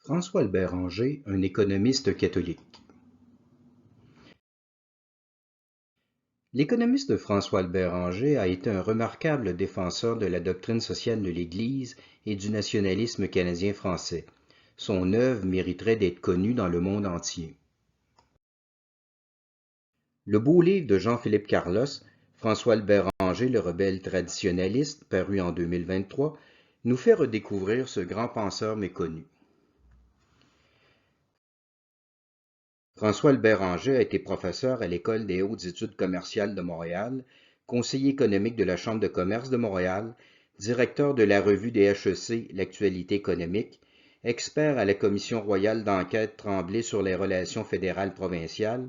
François-Albert Angers, un économiste catholique. L'économiste François-Albert Angers a été un remarquable défenseur de la doctrine sociale de l'Église et du nationalisme canadien-français. Son œuvre mériterait d'être connue dans le monde entier. Le beau livre de Jean-Philippe Carlos, François-Albert Angers, le rebelle traditionnaliste, paru en 2023, nous fait redécouvrir ce grand penseur méconnu. François-Albert Angers a été professeur à l'École des hautes études commerciales de Montréal, conseiller économique de la Chambre de commerce de Montréal, directeur de la revue des HEC L'Actualité économique, expert à la Commission royale d'enquête Tremblay sur les relations fédérales provinciales,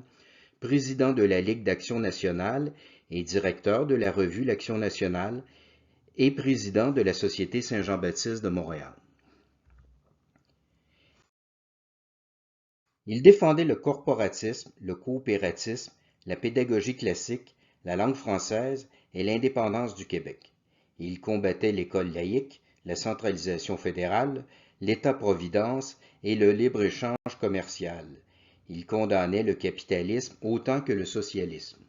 président de la Ligue d'Action nationale et directeur de la revue L'Action nationale et président de la Société Saint-Jean-Baptiste de Montréal. Il défendait le corporatisme, le coopératisme, la pédagogie classique, la langue française et l'indépendance du Québec. Il combattait l'école laïque, la centralisation fédérale, l'État-providence et le libre-échange commercial. Il condamnait le capitalisme autant que le socialisme.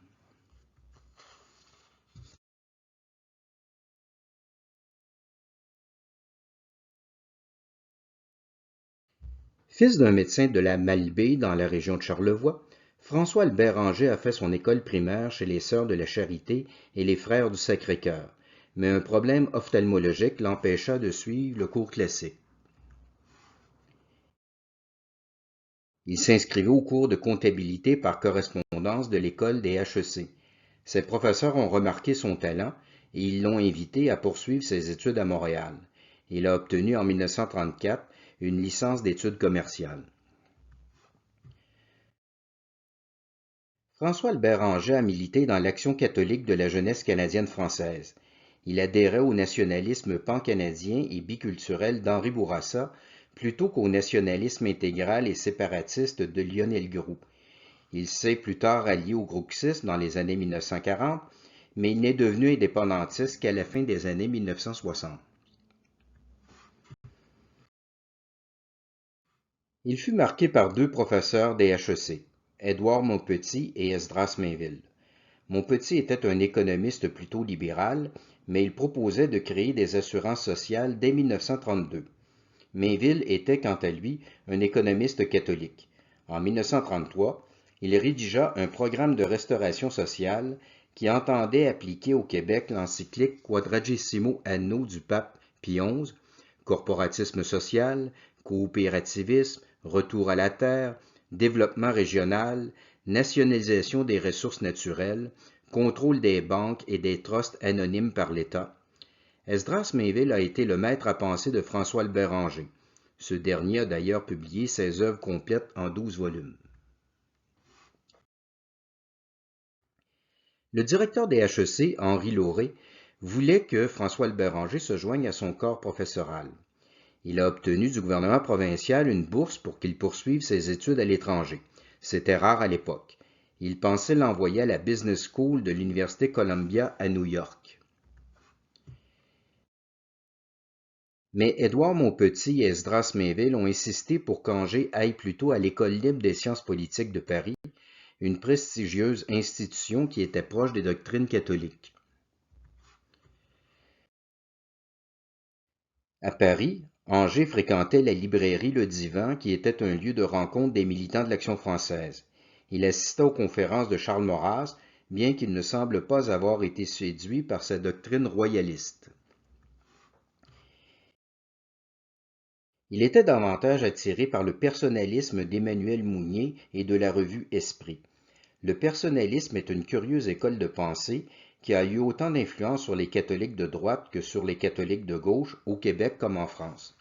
Fils d'un médecin de la Malbaie dans la région de Charlevoix, François-Albert Angers a fait son école primaire chez les Sœurs de la Charité et les Frères du Sacré-Cœur, mais un problème ophtalmologique l'empêcha de suivre le cours classique. Il s'inscrivit au cours de comptabilité par correspondance de l'école des HEC. Ses professeurs ont remarqué son talent et ils l'ont invité à poursuivre ses études à Montréal. Il a obtenu en 1934 une licence d'études commerciales. François-Albert Angers a milité dans l'Action catholique de la jeunesse canadienne-française. Il adhérait au nationalisme pan-canadien et biculturel d'Henri Bourassa plutôt qu'au nationalisme intégral et séparatiste de Lionel Groulx. Il s'est plus tard allié au grouxisme dans les années 1940, mais il n'est devenu indépendantiste qu'à la fin des années 1960. Il fut marqué par deux professeurs des HEC, Édouard Montpetit et Esdras Mainville. Montpetit était un économiste plutôt libéral, mais il proposait de créer des assurances sociales dès 1932. Mainville était, quant à lui, un économiste catholique. En 1933, il rédigea un programme de restauration sociale qui entendait appliquer au Québec l'encyclique Quadragesimo Anno du pape Pie XI, corporatisme social, coopérativisme, retour à la terre, développement régional, nationalisation des ressources naturelles, contrôle des banques et des trusts anonymes par l'État. Esdras Mainville a été le maître à penser de François-Albert Angers. Ce dernier a d'ailleurs publié ses œuvres complètes en 12 volumes. Le directeur des HEC, Henri Lauré, voulait que François-Albert Angers se joigne à son corps professoral. Il a obtenu du gouvernement provincial une bourse pour qu'il poursuive ses études à l'étranger. C'était rare à l'époque. Il pensait l'envoyer à la Business School de l'Université Columbia à New York. Mais Édouard Montpetit et Esdras Mainville ont insisté pour qu'Angers aille plutôt à l'École libre des sciences politiques de Paris, une prestigieuse institution qui était proche des doctrines catholiques. À Paris, Angers fréquentait la librairie Le Divan qui était un lieu de rencontre des militants de l'Action française. Il assista aux conférences de Charles Maurras, bien qu'il ne semble pas avoir été séduit par sa doctrine royaliste. Il était davantage attiré par le personnalisme d'Emmanuel Mounier et de la revue Esprit. Le personnalisme est une curieuse école de pensée qui a eu autant d'influence sur les catholiques de droite que sur les catholiques de gauche, au Québec comme en France.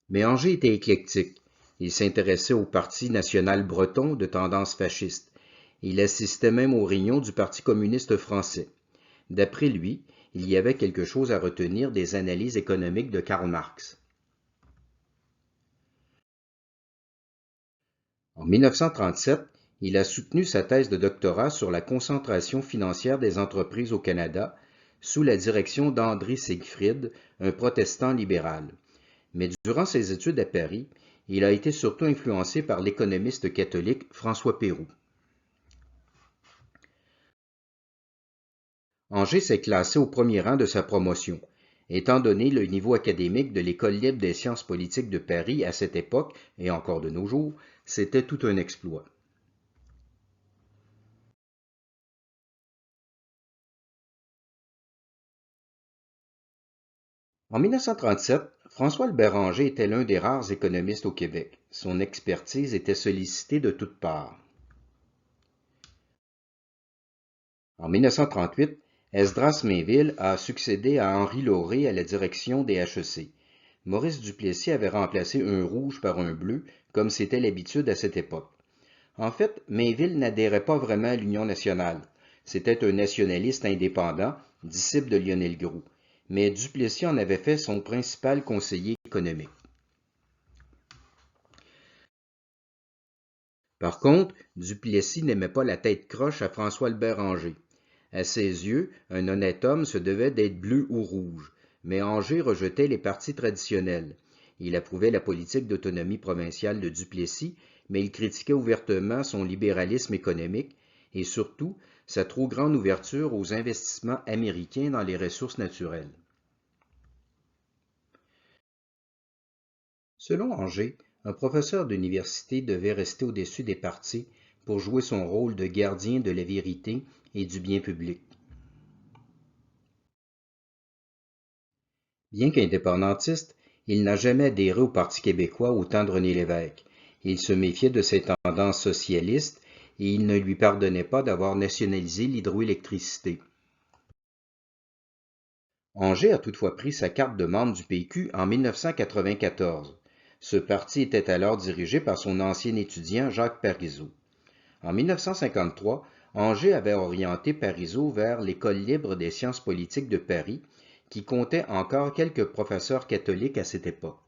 Mais Angers était éclectique. Il s'intéressait au Parti national breton de tendance fasciste. Il assistait même aux réunions du Parti communiste français. D'après lui, il y avait quelque chose à retenir des analyses économiques de Karl Marx. En 1937, il a soutenu sa thèse de doctorat sur la concentration financière des entreprises au Canada, sous la direction d'André Siegfried, un protestant libéral. Mais durant ses études à Paris, il a été surtout influencé par l'économiste catholique François Péroux. Angers s'est classé au premier rang de sa promotion. Étant donné le niveau académique de l'École libre des sciences politiques de Paris à cette époque, et encore de nos jours, c'était tout un exploit. En 1937, François-Albert Angers était l'un des rares économistes au Québec. Son expertise était sollicitée de toutes parts. En 1938, Esdras Mainville a succédé à Henri Lauré à la direction des HEC. Maurice Duplessis avait remplacé un rouge par un bleu, comme c'était l'habitude à cette époque. En fait, Mainville n'adhérait pas vraiment à l'Union nationale. C'était un nationaliste indépendant, disciple de Lionel Groulx. Mais Duplessis en avait fait son principal conseiller économique. Par contre, Duplessis n'aimait pas la tête croche à François-Albert Angers. À ses yeux, un honnête homme se devait d'être bleu ou rouge, mais Angers rejetait les partis traditionnels. Il approuvait la politique d'autonomie provinciale de Duplessis, mais il critiquait ouvertement son libéralisme économique et surtout sa trop grande ouverture aux investissements américains dans les ressources naturelles. Selon Angers, un professeur d'université devait rester au-dessus des partis pour jouer son rôle de gardien de la vérité et du bien public. Bien qu'indépendantiste, il n'a jamais adhéré au Parti québécois au temps de René Lévesque. Il se méfiait de ses tendances socialistes et il ne lui pardonnait pas d'avoir nationalisé l'hydroélectricité. Angers a toutefois pris sa carte de membre du PQ en 1994. Ce parti était alors dirigé par son ancien étudiant Jacques Parizeau. En 1953, Angers avait orienté Parizeau vers l'École libre des sciences politiques de Paris, qui comptait encore quelques professeurs catholiques à cette époque.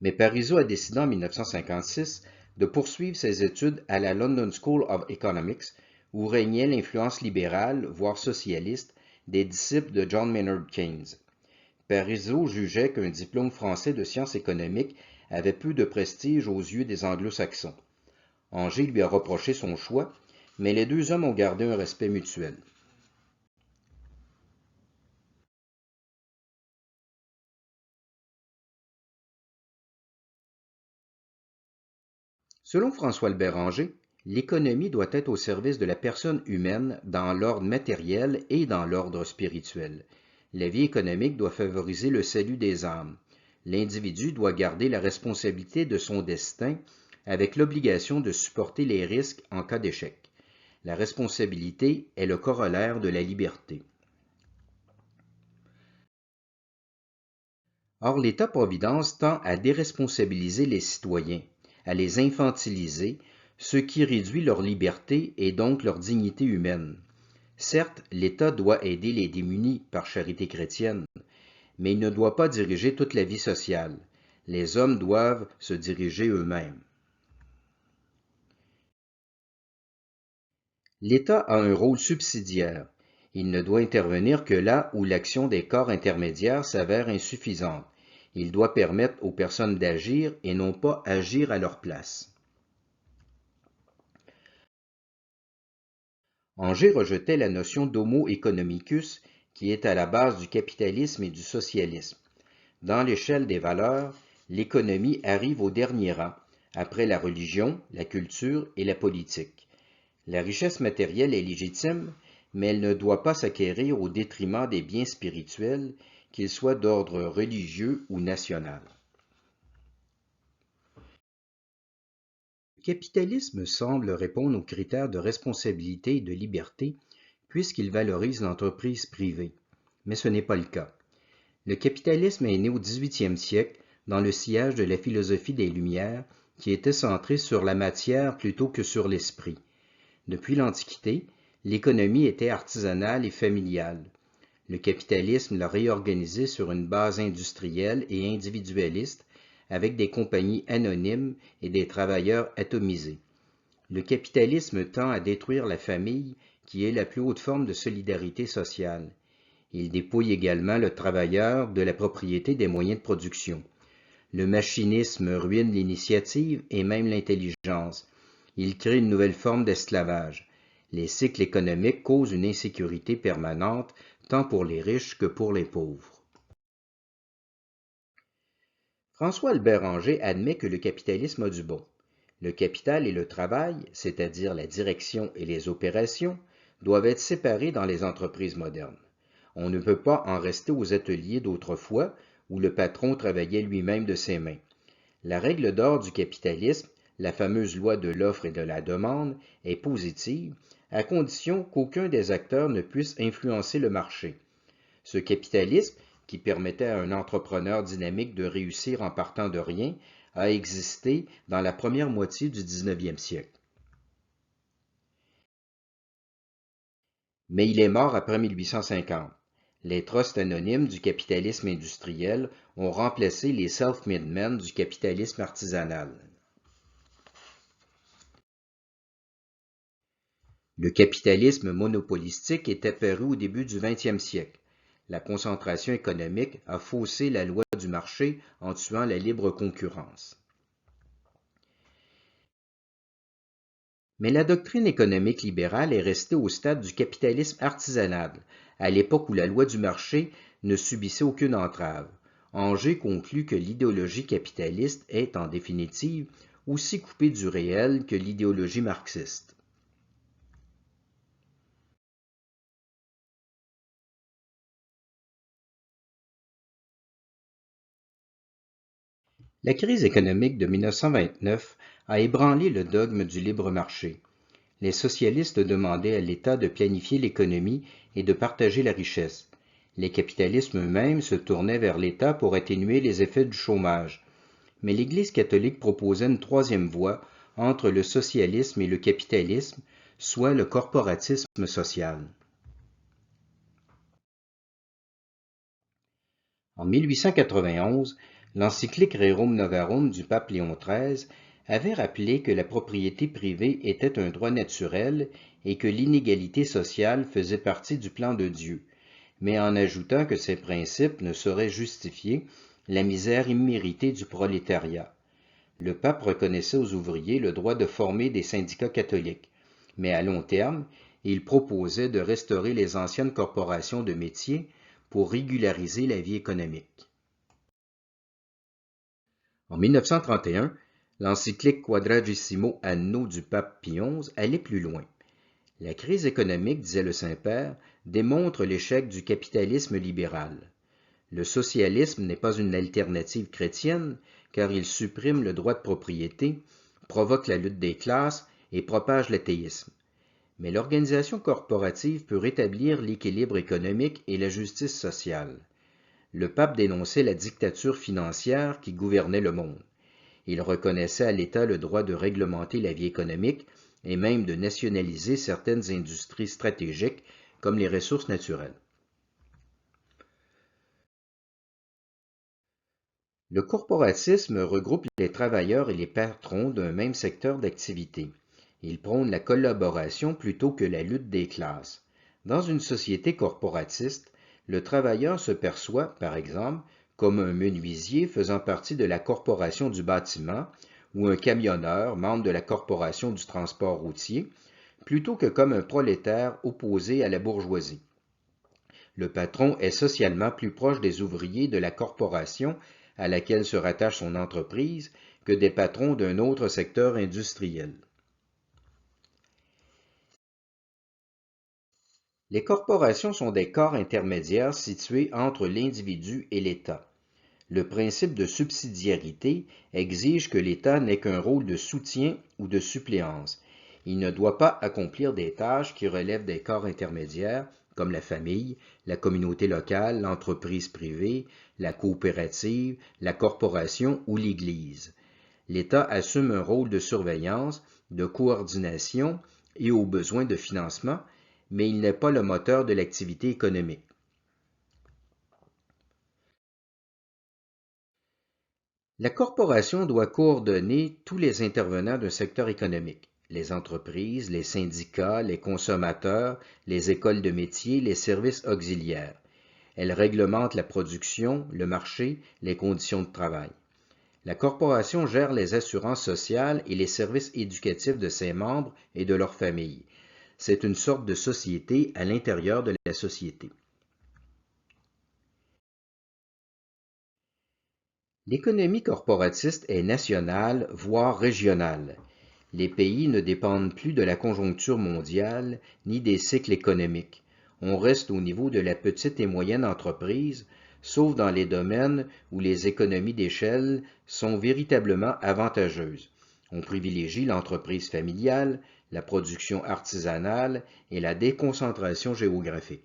Mais Parizeau a décidé en 1956 de poursuivre ses études à la London School of Economics, où régnait l'influence libérale, voire socialiste, des disciples de John Maynard Keynes. Parizeau jugeait qu'un diplôme français de sciences économiques avait peu de prestige aux yeux des anglo-saxons. Angers lui a reproché son choix, mais les deux hommes ont gardé un respect mutuel. Selon François-Albert Angers, l'économie doit être au service de la personne humaine dans l'ordre matériel et dans l'ordre spirituel. La vie économique doit favoriser le salut des âmes. L'individu doit garder la responsabilité de son destin avec l'obligation de supporter les risques en cas d'échec. La responsabilité est le corollaire de la liberté. Or, l'État-providence tend à déresponsabiliser les citoyens, à les infantiliser, ce qui réduit leur liberté et donc leur dignité humaine. Certes, l'État doit aider les démunis par charité chrétienne, mais il ne doit pas diriger toute la vie sociale. Les hommes doivent se diriger eux-mêmes. L'État a un rôle subsidiaire. Il ne doit intervenir que là où l'action des corps intermédiaires s'avère insuffisante. Il doit permettre aux personnes d'agir et non pas agir à leur place. Angers rejetait la notion d'homo economicus qui est à la base du capitalisme et du socialisme. Dans l'échelle des valeurs, l'économie arrive au dernier rang, après la religion, la culture et la politique. La richesse matérielle est légitime, mais elle ne doit pas s'acquérir au détriment des biens spirituels, qu'ils soient d'ordre religieux ou national. Le capitalisme semble répondre aux critères de responsabilité et de liberté, puisqu'il valorise l'entreprise privée. Mais ce n'est pas le cas. Le capitalisme est né au XVIIIe siècle dans le sillage de la philosophie des Lumières, qui était centrée sur la matière plutôt que sur l'esprit. Depuis l'Antiquité, l'économie était artisanale et familiale. Le capitalisme l'a réorganisée sur une base industrielle et individualiste, avec des compagnies anonymes et des travailleurs atomisés. Le capitalisme tend à détruire la famille qui est la plus haute forme de solidarité sociale. Il dépouille également le travailleur de la propriété des moyens de production. Le machinisme ruine l'initiative et même l'intelligence. Il crée une nouvelle forme d'esclavage. Les cycles économiques causent une insécurité permanente, tant pour les riches que pour les pauvres. François-Albert Anger admet que le capitalisme a du bon. Le capital et le travail, c'est-à-dire la direction et les opérations, doivent être séparés dans les entreprises modernes. On ne peut pas en rester aux ateliers d'autrefois où le patron travaillait lui-même de ses mains. La règle d'or du capitalisme, la fameuse loi de l'offre et de la demande, est positive, à condition qu'aucun des acteurs ne puisse influencer le marché. Ce capitalisme, qui permettait à un entrepreneur dynamique de réussir en partant de rien, a existé dans la première moitié du 19e siècle. Mais il est mort après 1850. Les trusts anonymes du capitalisme industriel ont remplacé les self-made men du capitalisme artisanal. Le capitalisme monopolistique est apparu au début du 20e siècle. La concentration économique a faussé la loi du marché en tuant la libre concurrence. Mais la doctrine économique libérale est restée au stade du capitalisme artisanal, à l'époque où la loi du marché ne subissait aucune entrave. Anger conclut que l'idéologie capitaliste est, en définitive, aussi coupée du réel que l'idéologie marxiste. La crise économique de 1929 a ébranlé le dogme du libre marché. Les socialistes demandaient à l'État de planifier l'économie et de partager la richesse. Les capitalistes eux-mêmes se tournaient vers l'État pour atténuer les effets du chômage. Mais l'Église catholique proposait une troisième voie entre le socialisme et le capitalisme, soit le corporatisme social. En 1891, l'encyclique Rerum Novarum du pape Léon XIII avait rappelé que la propriété privée était un droit naturel et que l'inégalité sociale faisait partie du plan de Dieu, mais en ajoutant que ces principes ne sauraient justifier la misère imméritée du prolétariat. Le pape reconnaissait aux ouvriers le droit de former des syndicats catholiques, mais à long terme, il proposait de restaurer les anciennes corporations de métiers pour régulariser la vie économique. En 1931, l'encyclique Quadragesimo Anno du pape Pie XI allait plus loin. La crise économique, disait le Saint-Père, démontre l'échec du capitalisme libéral. Le socialisme n'est pas une alternative chrétienne, car il supprime le droit de propriété, provoque la lutte des classes et propage l'athéisme. Mais l'organisation corporative peut rétablir l'équilibre économique et la justice sociale. Le pape dénonçait la dictature financière qui gouvernait le monde. Il reconnaissait à l'État le droit de réglementer la vie économique et même de nationaliser certaines industries stratégiques comme les ressources naturelles. Le corporatisme regroupe les travailleurs et les patrons d'un même secteur d'activité. Il prône la collaboration plutôt que la lutte des classes. Dans une société corporatiste, le travailleur se perçoit, par exemple, comme un menuisier faisant partie de la corporation du bâtiment ou un camionneur, membre de la corporation du transport routier, plutôt que comme un prolétaire opposé à la bourgeoisie. Le patron est socialement plus proche des ouvriers de la corporation à laquelle se rattache son entreprise que des patrons d'un autre secteur industriel. Les corporations sont des corps intermédiaires situés entre l'individu et l'État. Le principe de subsidiarité exige que l'État n'ait qu'un rôle de soutien ou de suppléance. Il ne doit pas accomplir des tâches qui relèvent des corps intermédiaires, comme la famille, la communauté locale, l'entreprise privée, la coopérative, la corporation ou l'Église. L'État assume un rôle de surveillance, de coordination et au besoin de financement, mais il n'est pas le moteur de l'activité économique. La corporation doit coordonner tous les intervenants d'un secteur économique. les entreprises, les syndicats, les consommateurs, les écoles de métiers, les services auxiliaires. Elle réglemente la production, le marché, les conditions de travail. La corporation gère les assurances sociales et les services éducatifs de ses membres et de leurs familles. C'est une sorte de société à l'intérieur de la société. L'économie corporatiste est nationale, voire régionale. Les pays ne dépendent plus de la conjoncture mondiale ni des cycles économiques. On reste au niveau de la petite et moyenne entreprise, sauf dans les domaines où les économies d'échelle sont véritablement avantageuses. On privilégie l'entreprise familiale, la production artisanale et la déconcentration géographique.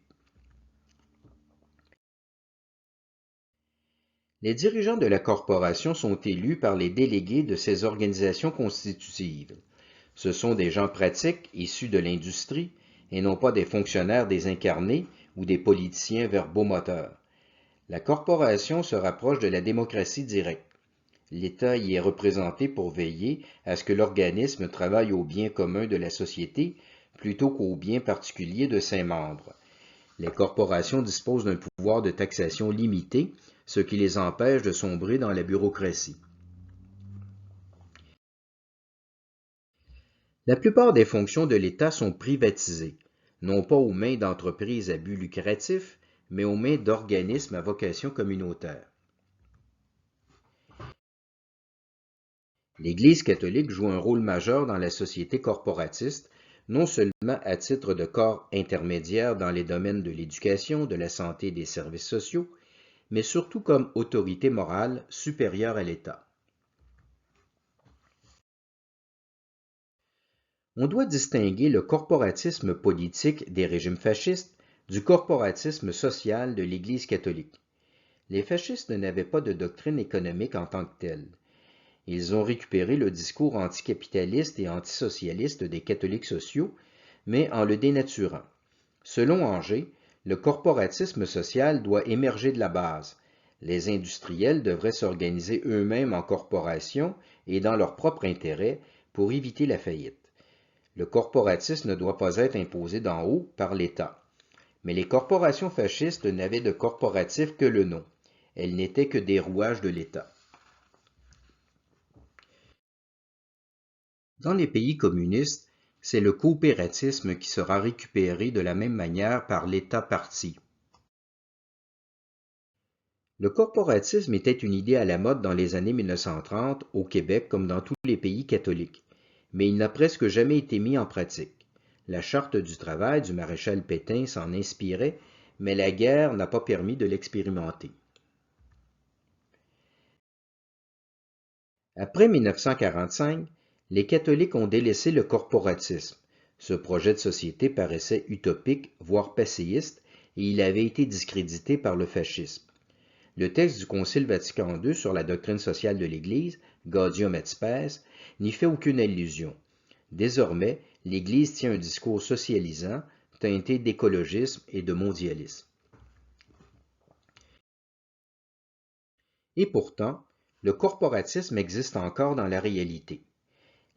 Les dirigeants de la corporation sont élus par les délégués de ces organisations constitutives. Ce sont des gens pratiques issus de l'industrie et non pas des fonctionnaires désincarnés ou des politiciens verbomoteurs. La corporation se rapproche de la démocratie directe. L'État y est représenté pour veiller à ce que l'organisme travaille au bien commun de la société plutôt qu'au bien particulier de ses membres. Les corporations disposent d'un pouvoir de taxation limité, ce qui les empêche de sombrer dans la bureaucratie. La plupart des fonctions de l'État sont privatisées, non pas aux mains d'entreprises à but lucratif, mais aux mains d'organismes à vocation communautaire. L'Église catholique joue un rôle majeur dans la société corporatiste, non seulement à titre de corps intermédiaire dans les domaines de l'éducation, de la santé et des services sociaux, mais surtout comme autorité morale supérieure à l'État. On doit distinguer le corporatisme politique des régimes fascistes du corporatisme social de l'Église catholique. Les fascistes n'avaient pas de doctrine économique en tant que telle. Ils ont récupéré le discours anticapitaliste et antisocialiste des catholiques sociaux, mais en le dénaturant. Selon Anger, le corporatisme social doit émerger de la base. Les industriels devraient s'organiser eux-mêmes en corporations et dans leur propre intérêt pour éviter la faillite. Le corporatisme ne doit pas être imposé d'en haut par l'État. Mais les corporations fascistes n'avaient de corporatif que le nom. Elles n'étaient que des rouages de l'État. Dans les pays communistes, c'est le coopératisme qui sera récupéré de la même manière par l'État parti. Le corporatisme était une idée à la mode dans les années 1930 au Québec comme dans tous les pays catholiques, mais il n'a presque jamais été mis en pratique. La Charte du travail du maréchal Pétain s'en inspirait, mais la guerre n'a pas permis de l'expérimenter. Après 1945, les catholiques ont délaissé le corporatisme. Ce projet de société paraissait utopique, voire passéiste, et il avait été discrédité par le fascisme. Le texte du Concile Vatican II sur la doctrine sociale de l'Église, Gaudium et Spes, n'y fait aucune allusion. Désormais, l'Église tient un discours socialisant, teinté d'écologisme et de mondialisme. Et pourtant, le corporatisme existe encore dans la réalité.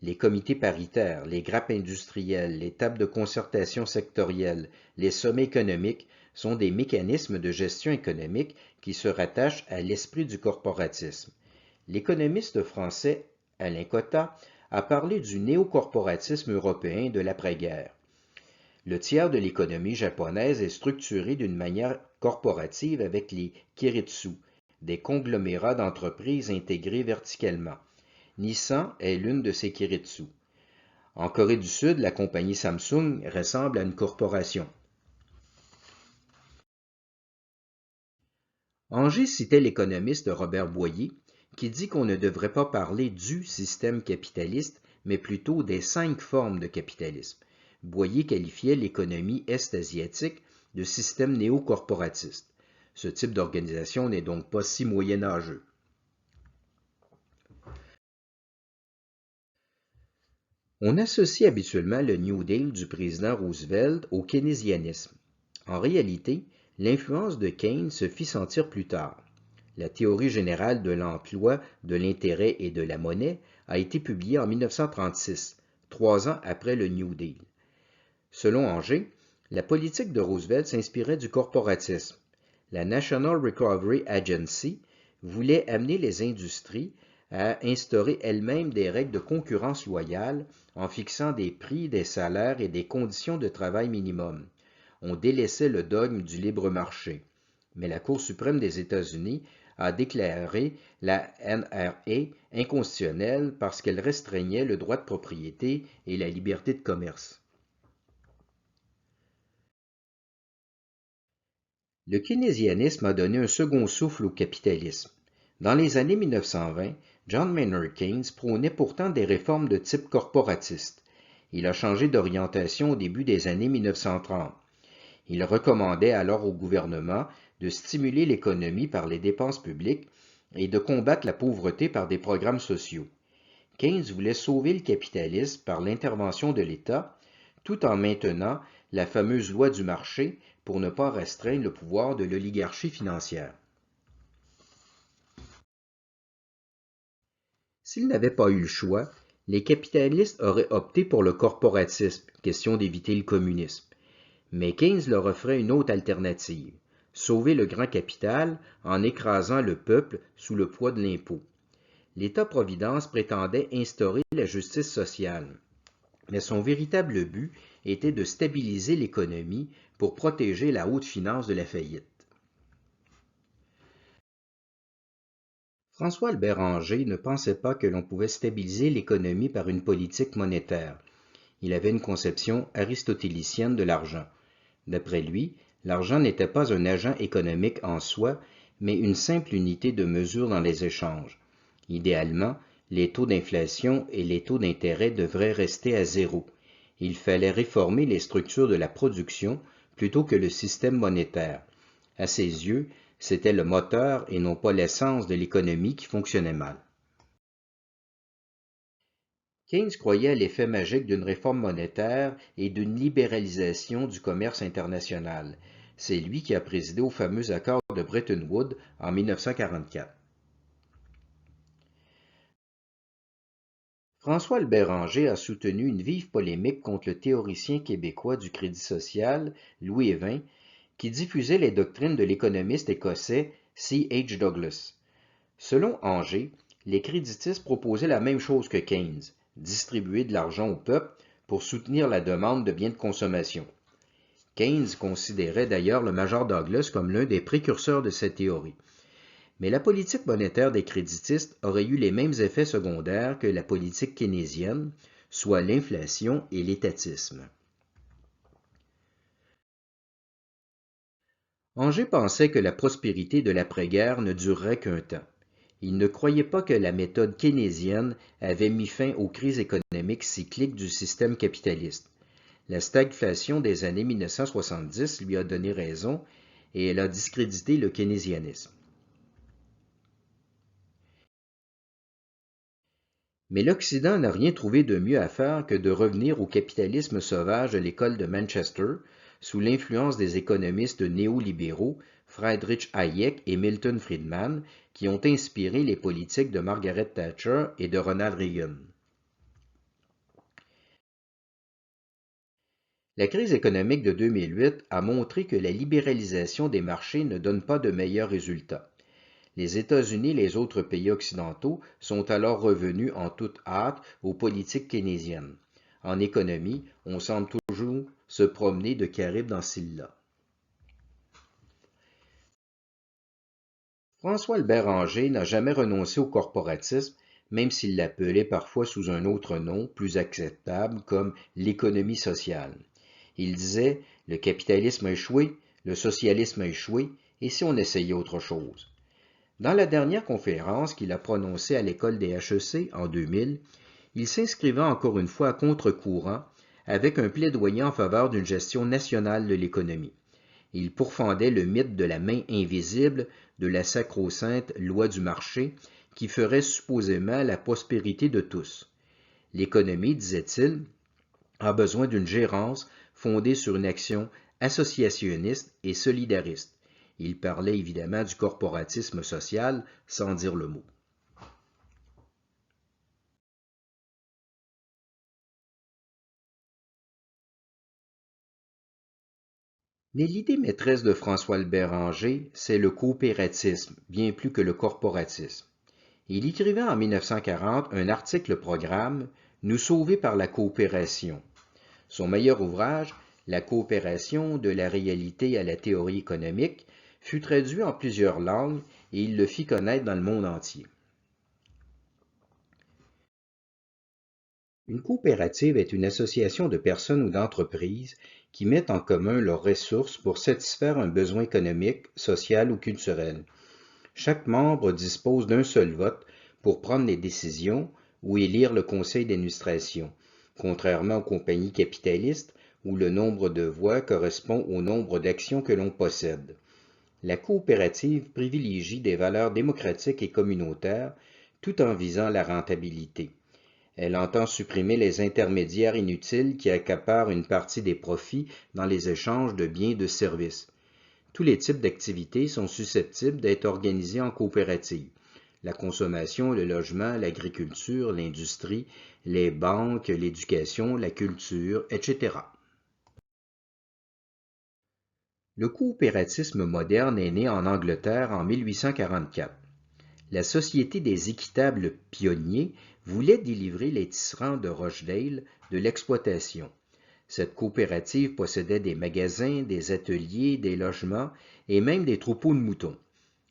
Les comités paritaires, les grappes industrielles, les tables de concertation sectorielles, les sommets économiques sont des mécanismes de gestion économique qui se rattachent à l'esprit du corporatisme. L'économiste français Alain Cotta a parlé du néocorporatisme européen de l'après-guerre. Le tiers de l'économie japonaise est structuré d'une manière corporative avec les kiritsu, des conglomérats d'entreprises intégrés verticalement. Nissan est l'une de ces kiritsu. En Corée du Sud, la compagnie Samsung ressemble à une corporation. Anger citait l'économiste Robert Boyer, qui dit qu'on ne devrait pas parler du système capitaliste, mais plutôt des 5 formes de capitalisme. Boyer qualifiait l'économie est-asiatique de système néocorporatiste. Ce type d'organisation n'est donc pas si moyenâgeux. On associe habituellement le New Deal du président Roosevelt au keynésianisme. En réalité, l'influence de Keynes se fit sentir plus tard. La théorie générale de l'emploi, de l'intérêt et de la monnaie a été publiée en 1936, 3 ans après le New Deal. Selon Anger, la politique de Roosevelt s'inspirait du corporatisme. La National Recovery Agency voulait amener les industries à instaurer elles-mêmes des règles de concurrence loyale en fixant des prix, des salaires et des conditions de travail minimum. On délaissait le dogme du libre marché. Mais la Cour suprême des États-Unis a déclaré la NRA inconstitutionnelle parce qu'elle restreignait le droit de propriété et la liberté de commerce. Le keynésianisme a donné un second souffle au capitalisme. Dans les années 1920, John Maynard Keynes prônait pourtant des réformes de type corporatiste. Il a changé d'orientation au début des années 1930. Il recommandait alors au gouvernement de stimuler l'économie par les dépenses publiques et de combattre la pauvreté par des programmes sociaux. Keynes voulait sauver le capitalisme par l'intervention de l'État, tout en maintenant la fameuse loi du marché pour ne pas restreindre le pouvoir de l'oligarchie financière. S'ils n'avaient pas eu le choix, les capitalistes auraient opté pour le corporatisme, question d'éviter le communisme. Mais Keynes leur offrait une autre alternative, sauver le grand capital en écrasant le peuple sous le poids de l'impôt. L'État-providence prétendait instaurer la justice sociale, mais son véritable but était de stabiliser l'économie pour protéger la haute finance de la faillite. François-Albert Anger ne pensait pas que l'on pouvait stabiliser l'économie par une politique monétaire. Il avait une conception aristotélicienne de l'argent. D'après lui, l'argent n'était pas un agent économique en soi, mais une simple unité de mesure dans les échanges. Idéalement, les taux d'inflation et les taux d'intérêt devraient rester à zéro. Il fallait réformer les structures de la production plutôt que le système monétaire. À ses yeux, c'était le moteur et non pas l'essence de l'économie qui fonctionnait mal. Keynes croyait à l'effet magique d'une réforme monétaire et d'une libéralisation du commerce international. C'est lui qui a présidé au fameux accord de Bretton Woods en 1944. François-Albert Anger a soutenu une vive polémique contre le théoricien québécois du Crédit social, Louis Évin, qui diffusait les doctrines de l'économiste écossais C. H. Douglas. Selon Anger, les créditistes proposaient la même chose que Keynes, distribuer de l'argent au peuple pour soutenir la demande de biens de consommation. Keynes considérait d'ailleurs le major Douglas comme l'un des précurseurs de cette théorie. Mais la politique monétaire des créditistes aurait eu les mêmes effets secondaires que la politique keynésienne, soit l'inflation et l'étatisme. Anger pensait que la prospérité de l'après-guerre ne durerait qu'un temps. Il ne croyait pas que la méthode keynésienne avait mis fin aux crises économiques cycliques du système capitaliste. La stagflation des années 1970 lui a donné raison et elle a discrédité le keynésianisme. Mais l'Occident n'a rien trouvé de mieux à faire que de revenir au capitalisme sauvage de l'école de Manchester, sous l'influence des économistes néolibéraux Friedrich Hayek et Milton Friedman, qui ont inspiré les politiques de Margaret Thatcher et de Ronald Reagan. La crise économique de 2008 a montré que la libéralisation des marchés ne donne pas de meilleurs résultats. Les États-Unis et les autres pays occidentaux sont alors revenus en toute hâte aux politiques keynésiennes. En économie, on semble toujours se promener de Caraïbes dans Scylla. François-Albert Anger n'a jamais renoncé au corporatisme, même s'il l'appelait parfois sous un autre nom, plus acceptable, comme l'économie sociale. Il disait « Le capitalisme a échoué, le socialisme a échoué, et si on essayait autre chose ?» Dans la dernière conférence qu'il a prononcée à l'école des HEC en 2000, il s'inscrivait encore une fois à contre-courant avec un plaidoyer en faveur d'une gestion nationale de l'économie. Il pourfendait le mythe de la main invisible de la sacro-sainte loi du marché qui ferait supposément la prospérité de tous. L'économie, disait-il, a besoin d'une gérance fondée sur une action associationniste et solidariste. Il parlait évidemment du corporatisme social sans dire le mot. Mais l'idée maîtresse de François-Albert Ranger, c'est le coopératisme, bien plus que le corporatisme. Il écrivait en 1940 un article programme Nous sauver par la coopération. Son meilleur ouvrage, La coopération de la réalité à la théorie économique, fut traduit en plusieurs langues et il le fit connaître dans le monde entier. Une coopérative est une association de personnes ou d'entreprises qui mettent en commun leurs ressources pour satisfaire un besoin économique, social ou culturel. Chaque membre dispose d'un seul vote pour prendre les décisions ou élire le conseil d'administration, contrairement aux compagnies capitalistes où le nombre de voix correspond au nombre d'actions que l'on possède. La coopérative privilégie des valeurs démocratiques et communautaires tout en visant la rentabilité. Elle entend supprimer les intermédiaires inutiles qui accaparent une partie des profits dans les échanges de biens et de services. Tous les types d'activités sont susceptibles d'être organisés en coopérative. La consommation, le logement, l'agriculture, l'industrie, les banques, l'éducation, la culture, etc. Le coopératisme moderne est né en Angleterre en 1844. La Société des équitables pionniers voulait délivrer les tisserands de Rochdale de l'exploitation. Cette coopérative possédait des magasins, des ateliers, des logements et même des troupeaux de moutons.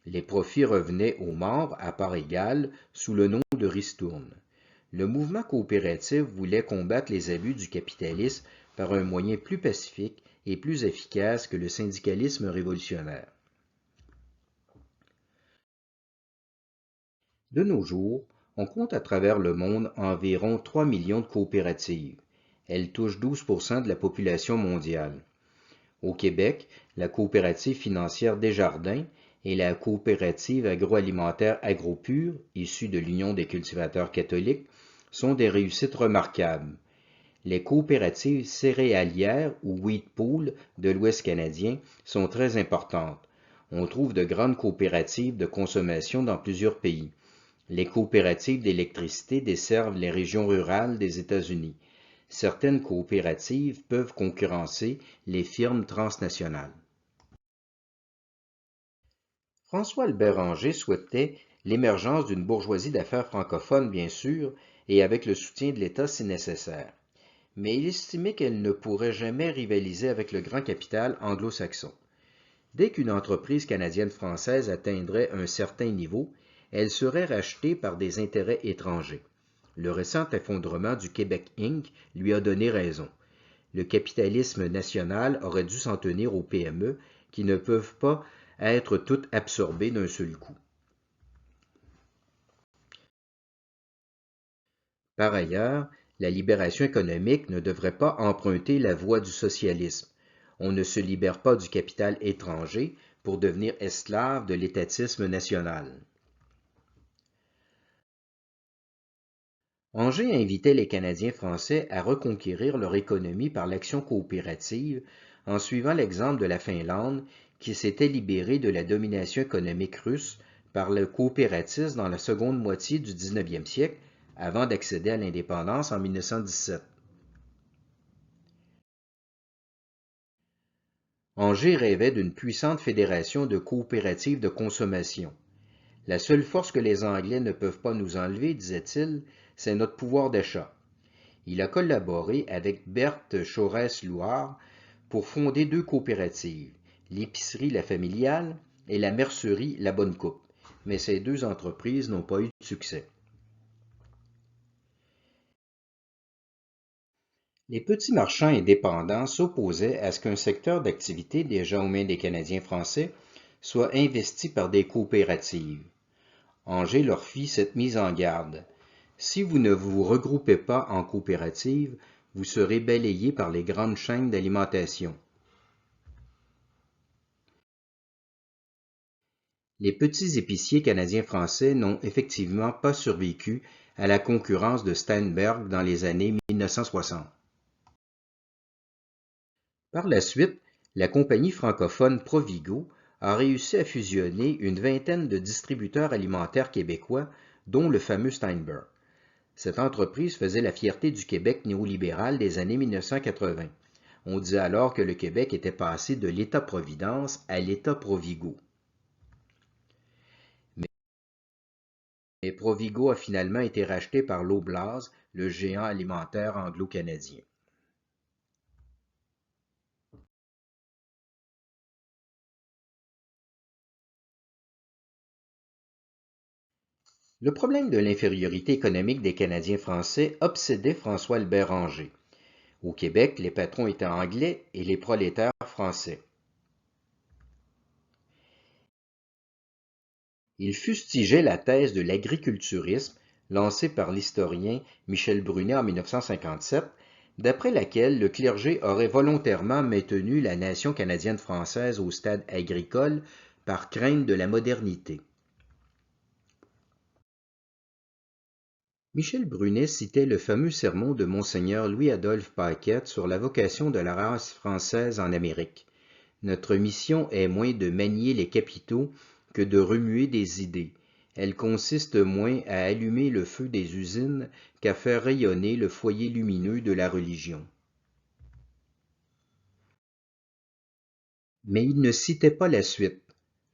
Les profits revenaient aux membres à part égale sous le nom de ristournes. Le mouvement coopératif voulait combattre les abus du capitalisme par un moyen plus pacifique et plus efficace que le syndicalisme révolutionnaire. De nos jours, on compte à travers le monde environ 3 millions de coopératives. Elles touchent 12% de la population mondiale. Au Québec, la coopérative financière Desjardins et la coopérative agroalimentaire AgroPure, issue de l'Union des cultivateurs catholiques, sont des réussites remarquables. Les coopératives céréalières ou wheat pool de l'Ouest canadien sont très importantes. On trouve de grandes coopératives de consommation dans plusieurs pays. Les coopératives d'électricité desservent les régions rurales des États-Unis. Certaines coopératives peuvent concurrencer les firmes transnationales. François-Albert Ranger souhaitait l'émergence d'une bourgeoisie d'affaires francophone, bien sûr, et avec le soutien de l'État si nécessaire. Mais il estimait qu'elle ne pourrait jamais rivaliser avec le grand capital anglo-saxon. Dès qu'une entreprise canadienne-française atteindrait un certain niveau, elle serait rachetée par des intérêts étrangers. Le récent effondrement du Québec Inc. lui a donné raison. Le capitalisme national aurait dû s'en tenir aux PME qui ne peuvent pas être toutes absorbées d'un seul coup. Par ailleurs, la libération économique ne devrait pas emprunter la voie du socialisme. On ne se libère pas du capital étranger pour devenir esclave de l'étatisme national. Angers invitait les Canadiens français à reconquérir leur économie par l'action coopérative en suivant l'exemple de la Finlande qui s'était libérée de la domination économique russe par le coopératisme dans la seconde moitié du 19e siècle avant d'accéder à l'indépendance en 1917. Angers rêvait d'une puissante fédération de coopératives de consommation. La seule force que les Anglais ne peuvent pas nous enlever, disait-il, c'est notre pouvoir d'achat. Il a collaboré avec Berthe Chaurès-Louard pour fonder deux coopératives, l'épicerie La Familiale et la mercerie La Bonne Coupe, mais ces deux entreprises n'ont pas eu de succès. Les petits marchands indépendants s'opposaient à ce qu'un secteur d'activité déjà aux mains des Canadiens français soit investi par des coopératives. Angers leur fit cette mise en garde. Si vous ne vous regroupez pas en coopérative, vous serez balayés par les grandes chaînes d'alimentation. Les petits épiciers canadiens-français n'ont effectivement pas survécu à la concurrence de Steinberg dans les années 1960. Par la suite, la compagnie francophone Provigo a réussi à fusionner une vingtaine de distributeurs alimentaires québécois, dont le fameux Steinberg. Cette entreprise faisait la fierté du Québec néolibéral des années 1980. On dit alors que le Québec était passé de l'État-providence à l'État-provigo. Mais Provigo a finalement été racheté par Loblaws, le géant alimentaire anglo-canadien. Le problème de l'infériorité économique des Canadiens français obsédait François Béranger. Au Québec, les patrons étaient anglais et les prolétaires français. Il fustigeait la thèse de l'agriculturisme lancée par l'historien Michel Brunet en 1957, d'après laquelle le clergé aurait volontairement maintenu la nation canadienne-française au stade agricole par crainte de la modernité. Michel Brunet citait le fameux sermon de Monseigneur Louis-Adolphe Paquette sur la vocation de la race française en Amérique. Notre mission est moins de manier les capitaux que de remuer des idées. Elle consiste moins à allumer le feu des usines qu'à faire rayonner le foyer lumineux de la religion. Mais il ne citait pas la suite.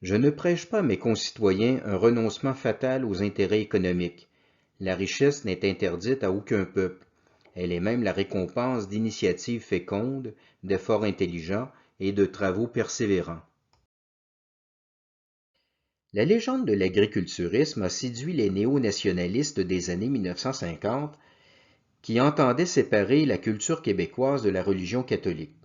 Je ne prêche pas à mes concitoyens un renoncement fatal aux intérêts économiques. La richesse n'est interdite à aucun peuple. Elle est même la récompense d'initiatives fécondes, d'efforts intelligents et de travaux persévérants. La légende de l'agriculturisme a séduit les néo-nationalistes des années 1950 qui entendaient séparer la culture québécoise de la religion catholique.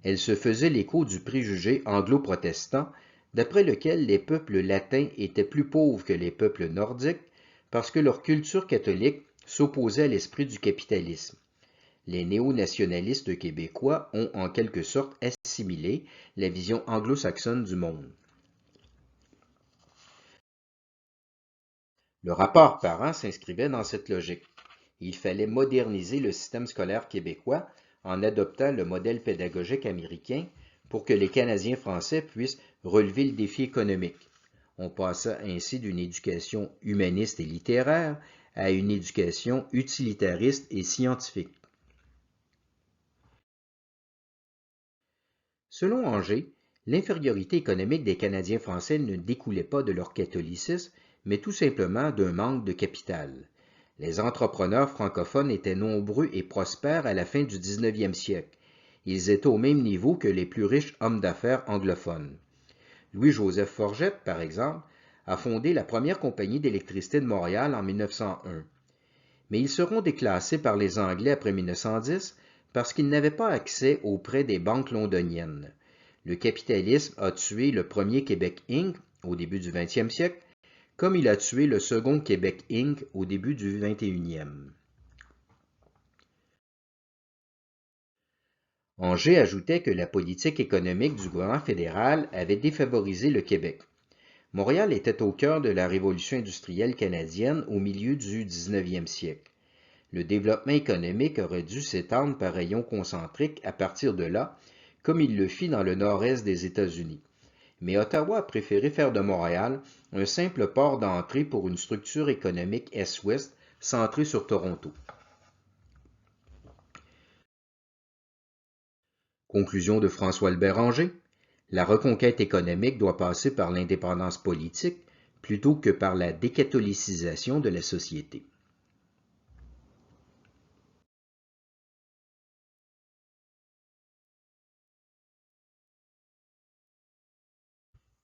Elle se faisait l'écho du préjugé anglo-protestant d'après lequel les peuples latins étaient plus pauvres que les peuples nordiques parce que leur culture catholique s'opposait à l'esprit du capitalisme. Les néo-nationalistes québécois ont en quelque sorte assimilé la vision anglo-saxonne du monde. Le rapport Parent s'inscrivait dans cette logique. Il fallait moderniser le système scolaire québécois en adoptant le modèle pédagogique américain pour que les Canadiens français puissent relever le défi économique. On passa ainsi d'une éducation humaniste et littéraire à une éducation utilitariste et scientifique. Selon Anger, l'infériorité économique des Canadiens français ne découlait pas de leur catholicisme, mais tout simplement d'un manque de capital. Les entrepreneurs francophones étaient nombreux et prospères à la fin du 19e siècle. Ils étaient au même niveau que les plus riches hommes d'affaires anglophones. Louis-Joseph Forget, par exemple, a fondé la première compagnie d'électricité de Montréal en 1901. Mais ils seront déclassés par les Anglais après 1910 parce qu'ils n'avaient pas accès aux prêts des banques londoniennes. Le capitalisme a tué le premier Québec Inc. au début du 20e siècle, comme il a tué le second Québec Inc. au début du 21e. Anger ajoutait que la politique économique du gouvernement fédéral avait défavorisé le Québec. Montréal était au cœur de la révolution industrielle canadienne au milieu du 19e siècle. Le développement économique aurait dû s'étendre par rayons concentriques à partir de là, comme il le fit dans le nord-est des États-Unis. Mais Ottawa a préféré faire de Montréal un simple port d'entrée pour une structure économique est-ouest centrée sur Toronto. Conclusion de François-Albert Anger. La reconquête économique doit passer par l'indépendance politique plutôt que par la décatholicisation de la société.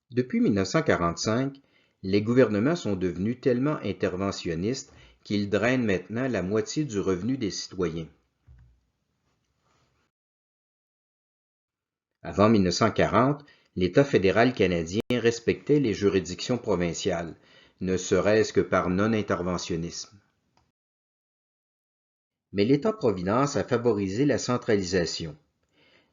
Depuis 1945, les gouvernements sont devenus tellement interventionnistes qu'ils drainent maintenant la moitié du revenu des citoyens. Avant 1940, l'État fédéral canadien respectait les juridictions provinciales, ne serait-ce que par non-interventionnisme. Mais l'État-providence a favorisé la centralisation.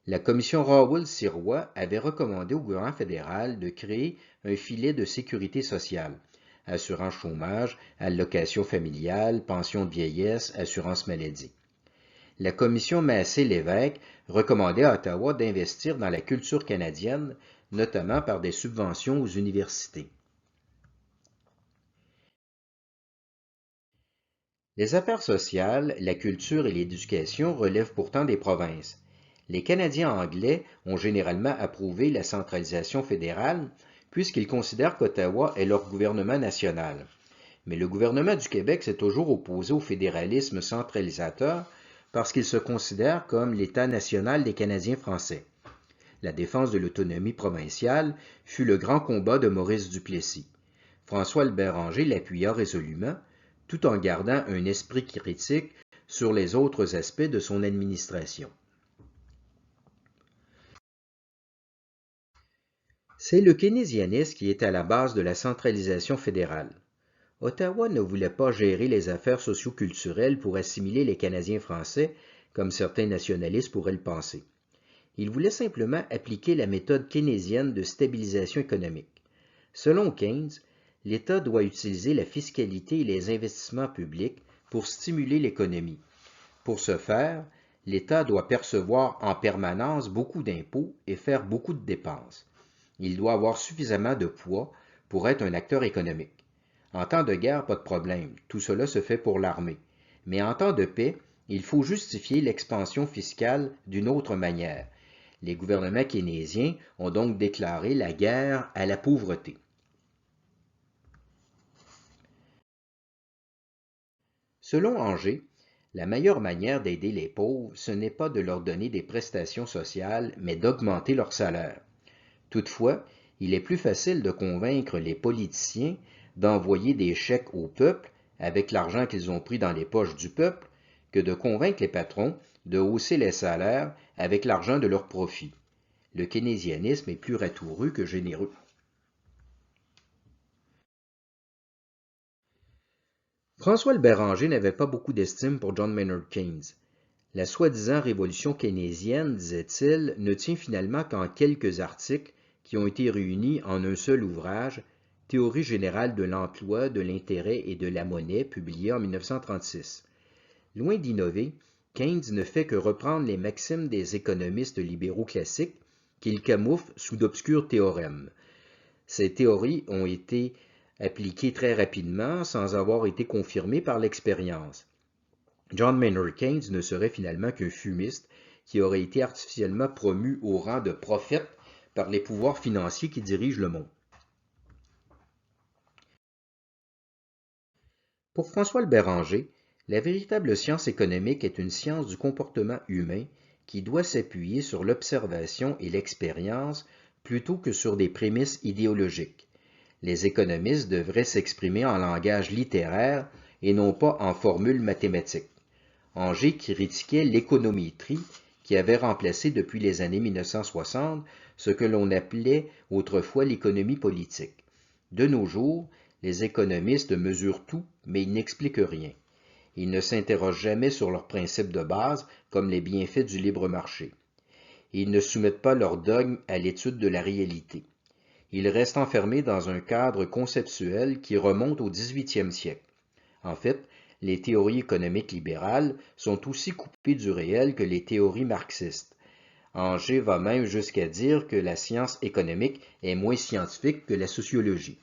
La commission Rawls-Sirois avait recommandé au gouvernement fédéral de créer un filet de sécurité sociale, assurance chômage, allocation familiale, pension de vieillesse, assurance maladie. La commission Massé-Lévesque recommandait à Ottawa d'investir dans la culture canadienne, notamment par des subventions aux universités. Les affaires sociales, la culture et l'éducation relèvent pourtant des provinces. Les Canadiens anglais ont généralement approuvé la centralisation fédérale puisqu'ils considèrent qu'Ottawa est leur gouvernement national. Mais le gouvernement du Québec s'est toujours opposé au fédéralisme centralisateur parce qu'il se considère comme l'État national des Canadiens français. La défense de l'autonomie provinciale fut le grand combat de Maurice Duplessis. François-Albert Béranger l'appuya résolument, tout en gardant un esprit critique sur les autres aspects de son administration. C'est le keynésianisme qui est à la base de la centralisation fédérale. Ottawa ne voulait pas gérer les affaires socio-culturelles pour assimiler les Canadiens français, comme certains nationalistes pourraient le penser. Il voulait simplement appliquer la méthode keynésienne de stabilisation économique. Selon Keynes, l'État doit utiliser la fiscalité et les investissements publics pour stimuler l'économie. Pour ce faire, l'État doit percevoir en permanence beaucoup d'impôts et faire beaucoup de dépenses. Il doit avoir suffisamment de poids pour être un acteur économique. En temps de guerre, pas de problème, tout cela se fait pour l'armée. Mais en temps de paix, il faut justifier l'expansion fiscale d'une autre manière. Les gouvernements keynésiens ont donc déclaré la guerre à la pauvreté. Selon Anger, la meilleure manière d'aider les pauvres, ce n'est pas de leur donner des prestations sociales, mais d'augmenter leur salaire. Toutefois, il est plus facile de convaincre les politiciens d'envoyer des chèques au peuple avec l'argent qu'ils ont pris dans les poches du peuple que de convaincre les patrons de hausser les salaires avec l'argent de leurs profits. Le keynésianisme est plus ratoureux que généreux. François-Albert Béranger n'avait pas beaucoup d'estime pour John Maynard Keynes. La soi-disant révolution keynésienne, disait-il, ne tient finalement qu'en quelques articles qui ont été réunis en un seul ouvrage, Théorie générale de l'emploi, de l'intérêt et de la monnaie, publié en 1936. Loin d'innover, Keynes ne fait que reprendre les maximes des économistes libéraux classiques qu'il camoufle sous d'obscurs théorèmes. Ces théories ont été appliquées très rapidement sans avoir été confirmées par l'expérience. John Maynard Keynes ne serait finalement qu'un fumiste qui aurait été artificiellement promu au rang de prophète par les pouvoirs financiers qui dirigent le monde. Pour François-Albert Béranger, la véritable science économique est une science du comportement humain qui doit s'appuyer sur l'observation et l'expérience plutôt que sur des prémices idéologiques. Les économistes devraient s'exprimer en langage littéraire et non pas en formules mathématiques. Anger critiquait l'économétrie qui avait remplacé depuis les années 1960 ce que l'on appelait autrefois l'économie politique. De nos jours, les économistes mesurent tout, mais ils n'expliquent rien. Ils ne s'interrogent jamais sur leurs principes de base, comme les bienfaits du libre marché. Ils ne soumettent pas leurs dogmes à l'étude de la réalité. Ils restent enfermés dans un cadre conceptuel qui remonte au XVIIIe siècle. En fait, les théories économiques libérales sont aussi coupées du réel que les théories marxistes. Anger va même jusqu'à dire que la science économique est moins scientifique que la sociologie.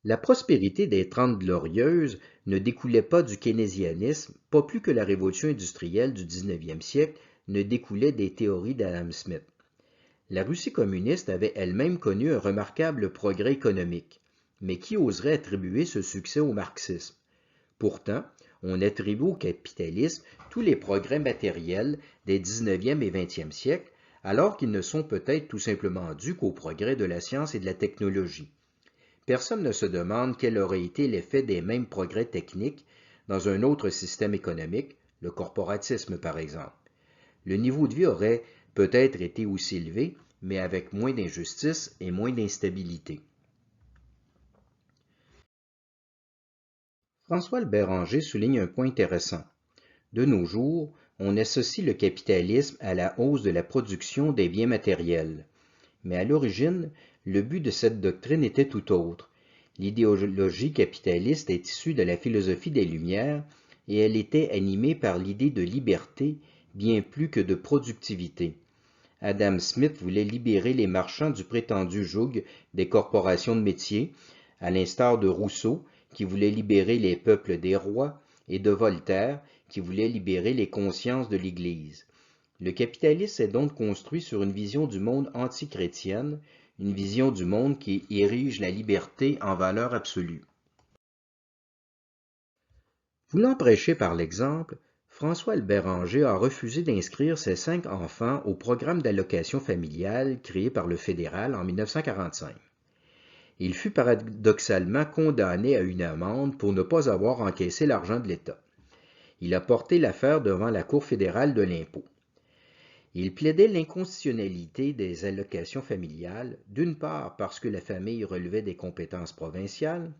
La prospérité des Trente Glorieuses ne découlait pas du keynésianisme, pas plus que la révolution industrielle du XIXe siècle ne découlait des théories d'Adam Smith. La Russie communiste avait elle-même connu un remarquable progrès économique, mais qui oserait attribuer ce succès au marxisme? Pourtant, on attribue au capitalisme tous les progrès matériels des XIXe et XXe siècles, alors qu'ils ne sont peut-être tout simplement dus qu'au progrès de la science et de la technologie. Personne ne se demande quel aurait été l'effet des mêmes progrès techniques dans un autre système économique, le corporatisme par exemple. Le niveau de vie aurait peut-être été aussi élevé, mais avec moins d'injustice et moins d'instabilité. François-Albert Béranger souligne un point intéressant. De nos jours, on associe le capitalisme à la hausse de la production des biens matériels. Mais à l'origine, le but de cette doctrine était tout autre. L'idéologie capitaliste est issue de la philosophie des Lumières et elle était animée par l'idée de liberté bien plus que de productivité. Adam Smith voulait libérer les marchands du prétendu joug des corporations de métiers, à l'instar de Rousseau qui voulait libérer les peuples des rois et de Voltaire, qui voulait libérer les consciences de l'Église. Le capitalisme s'est donc construit sur une vision du monde anti-chrétienne, une vision du monde qui érige la liberté en valeur absolue. Voulant prêcher par l'exemple, François-Albert Anger a refusé d'inscrire ses 5 enfants au programme d'allocation familiale créé par le fédéral en 1945. Il fut paradoxalement condamné à une amende pour ne pas avoir encaissé l'argent de l'État. Il a porté l'affaire devant la Cour fédérale de l'impôt. Il plaidait l'inconstitutionnalité des allocations familiales, d'une part parce que la famille relevait des compétences provinciales,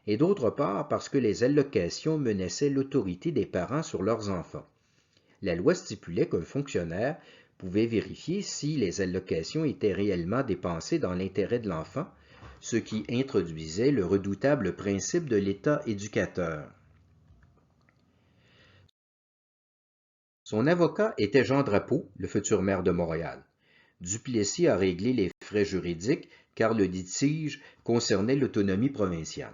et d'autre part parce que les allocations menaçaient l'autorité des parents sur leurs enfants. La loi stipulait qu'un fonctionnaire pouvait vérifier si les allocations étaient réellement dépensées dans l'intérêt de l'enfant, ce qui introduisait le redoutable principe de l'État éducateur. Son avocat était Jean Drapeau, le futur maire de Montréal. Duplessis a réglé les frais juridiques car le litige concernait l'autonomie provinciale.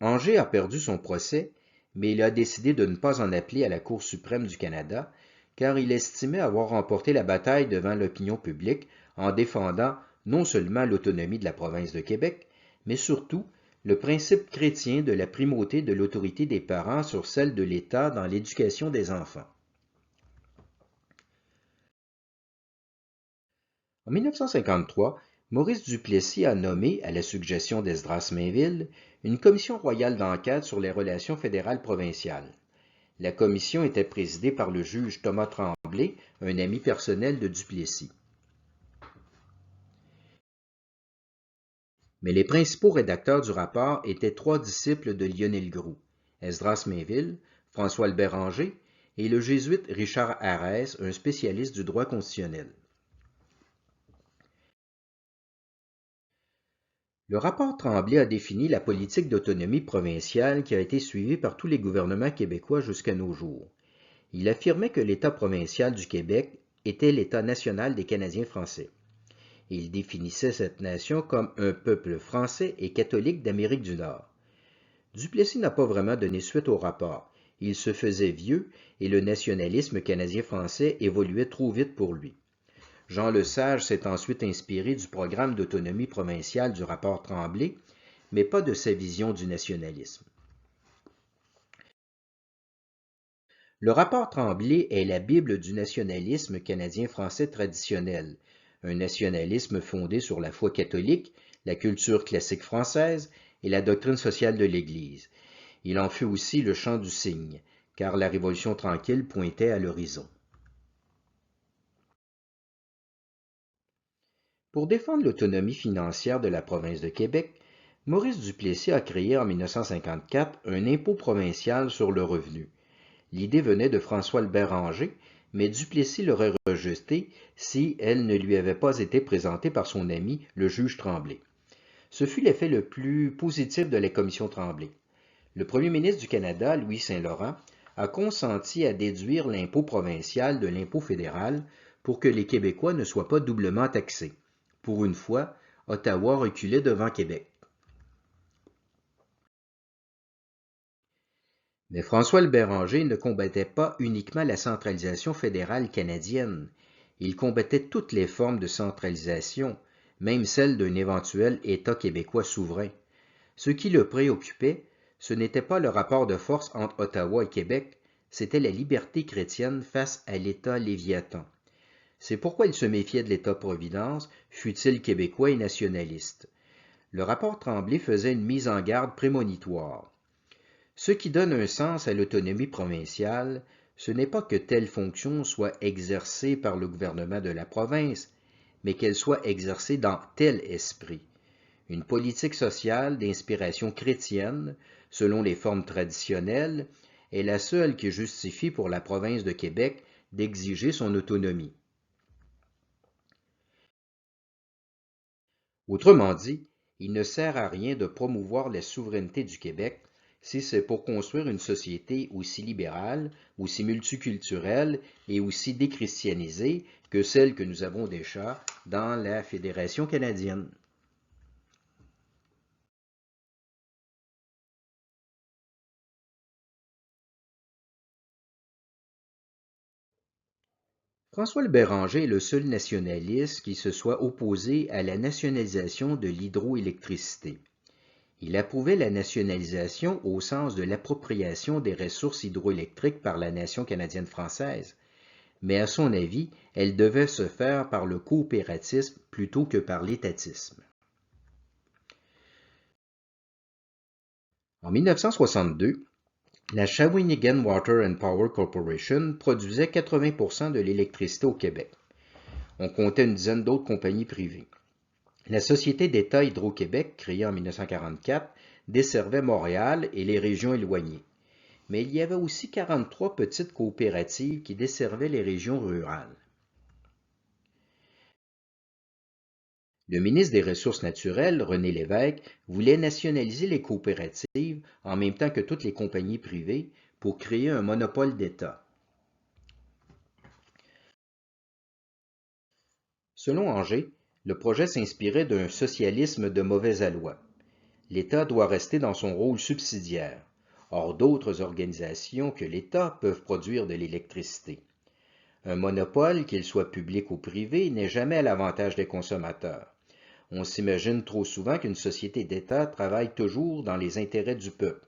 Anger a perdu son procès, mais il a décidé de ne pas en appeler à la Cour suprême du Canada, car il estimait avoir remporté la bataille devant l'opinion publique en défendant non seulement l'autonomie de la province de Québec, mais surtout le principe chrétien de la primauté de l'autorité des parents sur celle de l'État dans l'éducation des enfants. En 1953, Maurice Duplessis a nommé, à la suggestion d'Esdras Mainville, une commission royale d'enquête sur les relations fédérales-provinciales. La commission était présidée par le juge Thomas Tremblay, un ami personnel de Duplessis. Mais les principaux rédacteurs du rapport étaient 3 disciples de Lionel Groulx, Esdras Mainville, François-Albert Anger et le jésuite Richard Harès, un spécialiste du droit constitutionnel. Le rapport Tremblay a défini la politique d'autonomie provinciale qui a été suivie par tous les gouvernements québécois jusqu'à nos jours. Il affirmait que l'État provincial du Québec était l'État national des Canadiens français. Il définissait cette nation comme un peuple français et catholique d'Amérique du Nord. Duplessis n'a pas vraiment donné suite au rapport. Il se faisait vieux et le nationalisme canadien-français évoluait trop vite pour lui. Jean Lesage s'est ensuite inspiré du programme d'autonomie provinciale du rapport Tremblay, mais pas de sa vision du nationalisme. Le rapport Tremblay est la Bible du nationalisme canadien-français traditionnel, un nationalisme fondé sur la foi catholique, la culture classique française et la doctrine sociale de l'Église. Il en fut aussi le chant du cygne, car la Révolution tranquille pointait à l'horizon. Pour défendre l'autonomie financière de la province de Québec, Maurice Duplessis a créé en 1954 un impôt provincial sur le revenu. L'idée venait de François-Albert Anger, mais Duplessis l'aurait rejetée si elle ne lui avait pas été présentée par son ami, le juge Tremblay. Ce fut l'effet le plus positif de la commission Tremblay. Le premier ministre du Canada, Louis Saint-Laurent, a consenti à déduire l'impôt provincial de l'impôt fédéral pour que les Québécois ne soient pas doublement taxés. Pour une fois, Ottawa reculait devant Québec. Mais François-Albert Anger ne combattait pas uniquement la centralisation fédérale canadienne. Il combattait toutes les formes de centralisation, même celle d'un éventuel État québécois souverain. Ce qui le préoccupait, ce n'était pas le rapport de force entre Ottawa et Québec, c'était la liberté chrétienne face à l'État léviathan. C'est pourquoi il se méfiait de l'État-providence, fût-il québécois et nationaliste. Le rapport Tremblay faisait une mise en garde prémonitoire. Ce qui donne un sens à l'autonomie provinciale, ce n'est pas que telle fonction soit exercée par le gouvernement de la province, mais qu'elle soit exercée dans tel esprit. Une politique sociale d'inspiration chrétienne, selon les formes traditionnelles, est la seule qui justifie pour la province de Québec d'exiger son autonomie. Autrement dit, il ne sert à rien de promouvoir la souveraineté du Québec si c'est pour construire une société aussi libérale, aussi multiculturelle et aussi déchristianisée que celle que nous avons déjà dans la Fédération canadienne. François Béranger est le seul nationaliste qui se soit opposé à la nationalisation de l'hydroélectricité. Il approuvait la nationalisation au sens de l'appropriation des ressources hydroélectriques par la nation canadienne-française, mais à son avis, elle devait se faire par le coopératisme plutôt que par l'étatisme. En 1962, la Shawinigan Water and Power Corporation produisait 80% de l'électricité au Québec. On comptait une dizaine d'autres compagnies privées. La Société d'État Hydro-Québec, créée en 1944, desservait Montréal et les régions éloignées. Mais il y avait aussi 43 petites coopératives qui desservaient les régions rurales. Le ministre des Ressources naturelles, René Lévesque, voulait nationaliser les coopératives en même temps que toutes les compagnies privées pour créer un monopole d'État. Selon Anger, le projet s'inspirait d'un socialisme de mauvais aloi. L'État doit rester dans son rôle subsidiaire. Or, d'autres organisations que l'État peuvent produire de l'électricité. Un monopole, qu'il soit public ou privé, n'est jamais à l'avantage des consommateurs. On s'imagine trop souvent qu'une société d'État travaille toujours dans les intérêts du peuple.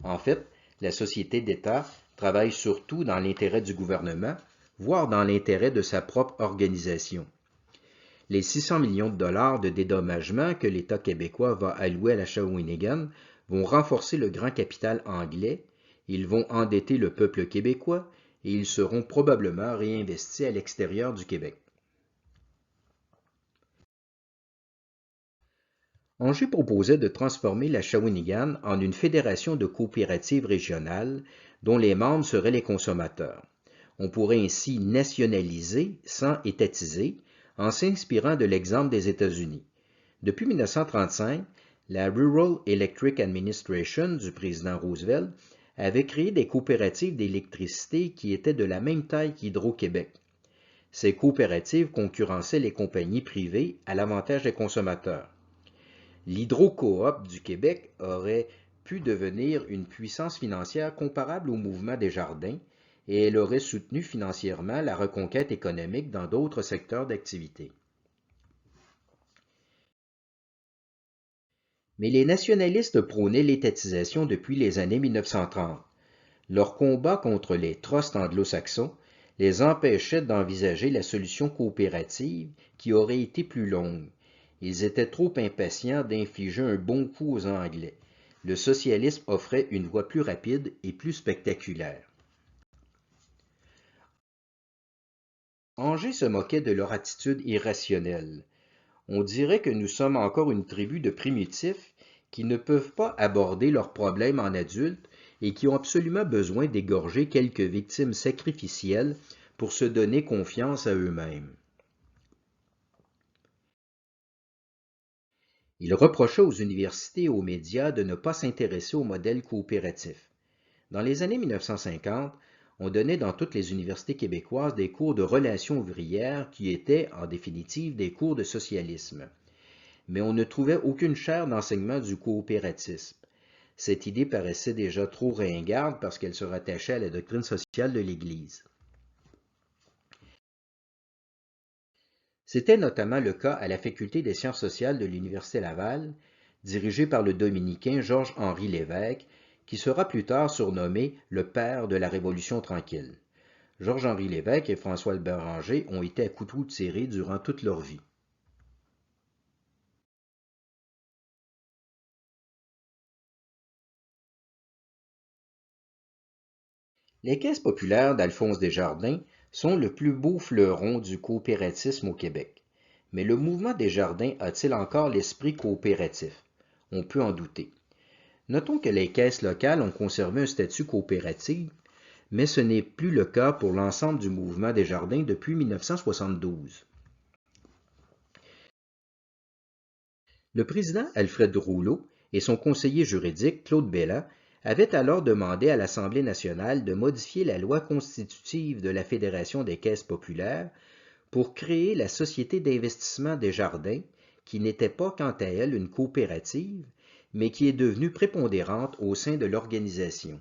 En fait, la société d'État travaille surtout dans l'intérêt du gouvernement, voire dans l'intérêt de sa propre organisation. Les 600 millions de dollars de dédommagement que l'État québécois va allouer à la Shawinigan vont renforcer le grand capital anglais, ils vont endetter le peuple québécois et ils seront probablement réinvestis à l'extérieur du Québec. Anger proposait de transformer la Shawinigan en une fédération de coopératives régionales dont les membres seraient les consommateurs. On pourrait ainsi nationaliser sans étatiser en s'inspirant de l'exemple des États-Unis. Depuis 1935, la Rural Electric Administration du président Roosevelt avait créé des coopératives d'électricité qui étaient de la même taille qu'Hydro-Québec. Ces coopératives concurrençaient les compagnies privées à l'avantage des consommateurs. L'Hydro-Coop du Québec aurait pu devenir une puissance financière comparable au mouvement Desjardins et elle aurait soutenu financièrement la reconquête économique dans d'autres secteurs d'activité. Mais les nationalistes prônaient l'étatisation depuis les années 1930. Leur combat contre les trusts anglo-saxons les empêchait d'envisager la solution coopérative qui aurait été plus longue. Ils étaient trop impatients d'infliger un bon coup aux Anglais. Le socialisme offrait une voie plus rapide et plus spectaculaire. Anger se moquait de leur attitude irrationnelle. On dirait que nous sommes encore une tribu de primitifs qui ne peuvent pas aborder leurs problèmes en adultes et qui ont absolument besoin d'égorger quelques victimes sacrificielles pour se donner confiance à eux-mêmes. Il reprochait aux universités et aux médias de ne pas s'intéresser au modèle coopératif. Dans les années 1950, on donnait dans toutes les universités québécoises des cours de relations ouvrières qui étaient, en définitive, des cours de socialisme. Mais on ne trouvait aucune chaire d'enseignement du coopératisme. Cette idée paraissait déjà trop ringarde parce qu'elle se rattachait à la doctrine sociale de l'Église. C'était notamment le cas à la Faculté des sciences sociales de l'Université Laval, dirigée par le dominicain Georges-Henri Lévesque, qui sera plus tard surnommé le père de la Révolution tranquille. Georges-Henri Lévesque et François Béranger ont été à couteau tiré durant toute leur vie. Les caisses populaires d'Alphonse Desjardins sont le plus beau fleuron du coopératisme au Québec. Mais le mouvement Desjardins a-t-il encore l'esprit coopératif? On peut en douter. Notons que les caisses locales ont conservé un statut coopératif, mais ce n'est plus le cas pour l'ensemble du mouvement Desjardins depuis 1972. Le président Alfred Rouleau et son conseiller juridique Claude Bellat avaient alors demandé à l'Assemblée nationale de modifier la loi constitutive de la Fédération des caisses populaires pour créer la Société d'investissement Desjardins, qui n'était pas quant à elle une coopérative, mais qui est devenue prépondérante au sein de l'organisation.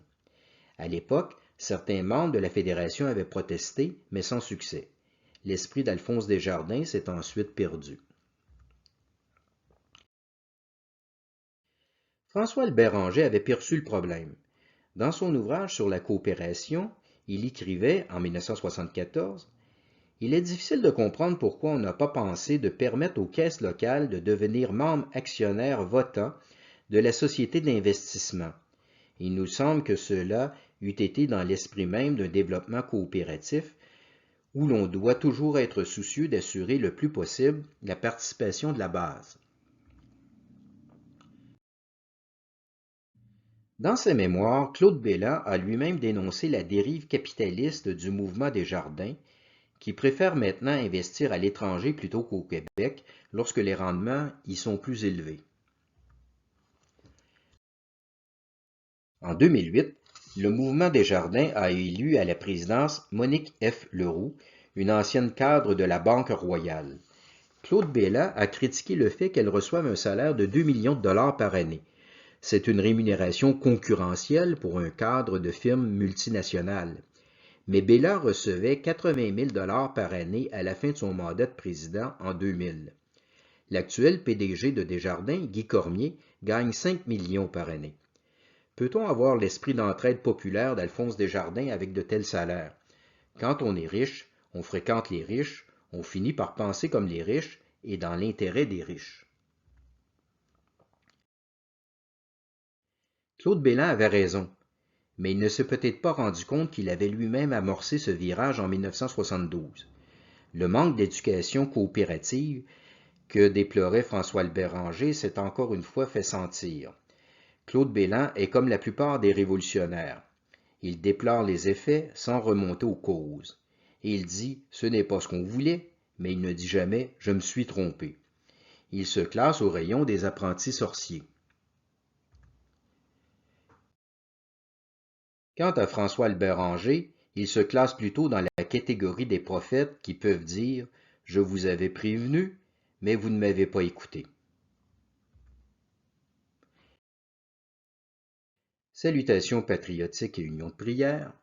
À l'époque, certains membres de la Fédération avaient protesté, mais sans succès. l'esprit d'Alphonse Desjardins s'est ensuite perdu. François Béranger avait perçu le problème. Dans son ouvrage sur la coopération, il écrivait, en 1974, « Il est difficile de comprendre pourquoi on n'a pas pensé de permettre aux caisses locales de devenir membres actionnaires votants de la société d'investissement. Il nous semble que cela eût été dans l'esprit même d'un développement coopératif où l'on doit toujours être soucieux d'assurer le plus possible la participation de la base. » Dans ses mémoires, Claude Bellin a lui-même dénoncé la dérive capitaliste du mouvement Desjardins, qui préfère maintenant investir à l'étranger plutôt qu'au Québec lorsque les rendements y sont plus élevés. En 2008, le mouvement Desjardins a élu à la présidence Monique F. Leroux, une ancienne cadre de la Banque royale. Claude Bellin a critiqué le fait qu'elle reçoive un salaire de 2 millions de dollars par année. C'est une rémunération concurrentielle pour un cadre de firme multinationale. Mais Bellin recevait 80 000 $ par année à la fin de son mandat de président en 2000. L'actuel PDG de Desjardins, Guy Cormier, gagne 5 millions par année. Peut-on avoir l'esprit d'entraide populaire d'Alphonse Desjardins avec de tels salaires? Quand on est riche, on fréquente les riches, on finit par penser comme les riches et dans l'intérêt des riches. Claude Bellin avait raison, mais il ne s'est peut-être pas rendu compte qu'il avait lui-même amorcé ce virage en 1972. Le manque d'éducation coopérative que déplorait François Béranger s'est encore une fois fait sentir. Claude Bellin est comme la plupart des révolutionnaires. Il déplore les effets sans remonter aux causes. Et il dit « ce n'est pas ce qu'on voulait », mais il ne dit jamais « je me suis trompé ». Il se classe au rayon des apprentis sorciers. Quant à François Béranger, il se classe plutôt dans la catégorie des prophètes qui peuvent dire « je vous avais prévenu, mais vous ne m'avez pas écouté ». Salutations patriotiques et union de prière.